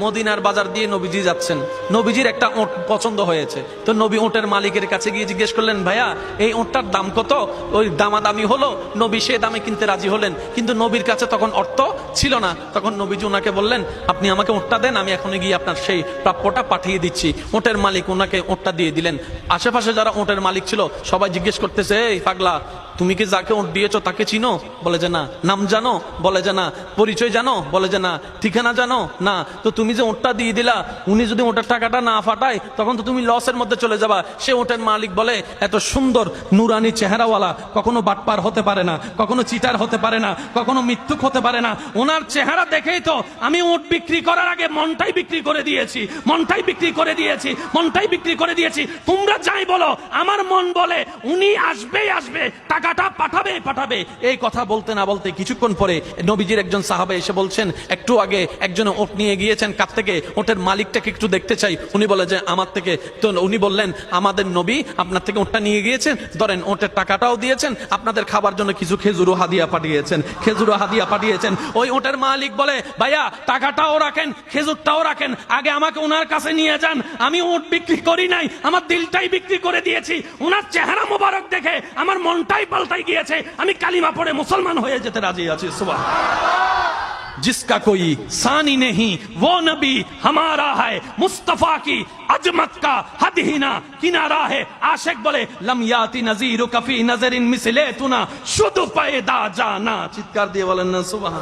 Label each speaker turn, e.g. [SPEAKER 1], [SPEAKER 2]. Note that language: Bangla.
[SPEAKER 1] মদিনার বাজার দিয়ে নবীজি যাচ্ছেন, নবীজির একটা ওট পছন্দ হয়েছে, তো নবী ওটের মালিকের কাছে গিয়ে জিজ্ঞেস করলেন, ভাইয়া এই ওটটার দাম কত? ওই দামাদামি হলো, নবী সে দামে কিনতে রাজি হলেন, কিন্তু নবীর কাছে তখন অর্থ ছিল না। তখন নবীজি ওনাকে বললেন, আপনি আমাকে ওটটা দেন, আমি এখনই গিয়ে আপনার সেই প্রাপ্যটা পাঠিয়ে দিচ্ছি। ওটের মালিক ওনাকে ওটটা দিয়ে দিলেন। আশেপাশে যারা ওটের মালিক ছিল সবাই জিজ্ঞেস করতেছে, এই পাগলা, তুমি কি যাকে ওট দিয়েছো তাকে চিনো? বলে যে না। নাম জানো? বলে যে না। পরিচয় জানো? বলে যে না। ঠিকানা জানো? না। তো তুমি যে ওটটা দিয়ে দিলা, উনি যদি ওটার টাকাটা না ফাটায় তখন তো তুমি লসের মধ্যে চলে যাবা। সে ওটের মালিক বলে, এত সুন্দর নুরানি চেহারাওয়ালা কখনো বাটপার হতে পারে না, কখনো চিটার হতে পারে না, কখনো মিথ্যুক হতে পারে না। ওনার চেহারা দেখেই তো আমি ওট বিক্রি করার আগে মনটাই বিক্রি করে দিয়েছি, মনটাই বিক্রি করে দিয়েছি, মনটাই বিক্রি করে দিয়েছি। তোমরা যাই বলো, আমার মন বলে উনি আসবেই আসবে, টাকাটা পাঠাবে পাঠাবে। এই কথা বলতে না বলতে কিছুক্ষণ পরে নবীজির একজন সাহাবা এসে বলছেন, একটু আগে একজন ওট নিয়ে গিয়েছেন কাছ থেকে, ওটের মালিকটাকে একটু দেখতে চাই। উনি বলে যে আমার থেকে। তো উনি বললেন, আমাদের নবী আপনার থেকে ওটটা নিয়ে গিয়েছেন, ধরেন ওটের টাকাটাও দিয়েছেন, আপনাদের খাবার জন্য কিছু খেজুরও হাদিয়া পাঠিয়েছেন, খেজুরও হাদিয়া পাঠিয়েছেন। ওই ওটের মালিক বলে, ভাইয়া টাকাটাও রাখেন, খেজুরটাও রাখেন, আগে আমাকে ওনার কাছে নিয়ে যান। আমি ওট বিক্রি করি নাই, আমার দিলটাই বিক্রি করে দিয়েছি। ওনার চেহারা মোবারক দেখে আমার মনটাই পাল্টাই গিয়েছে, আমি কালিমা পড়ে মুসলমান হয়ে যেতে রাজি আছি। সুবহানাল্লাহ। जिसका कोई सानी नहीं वो नबी हमारा है, मुस्तफा की अजमत का हद ही ना किनारा है। आशिक बोले, लम याति नजीर कफी नजरिन मिसले तुना शुद्ध पैदा जाना। चित्कार दिए बोलें ना सुभान।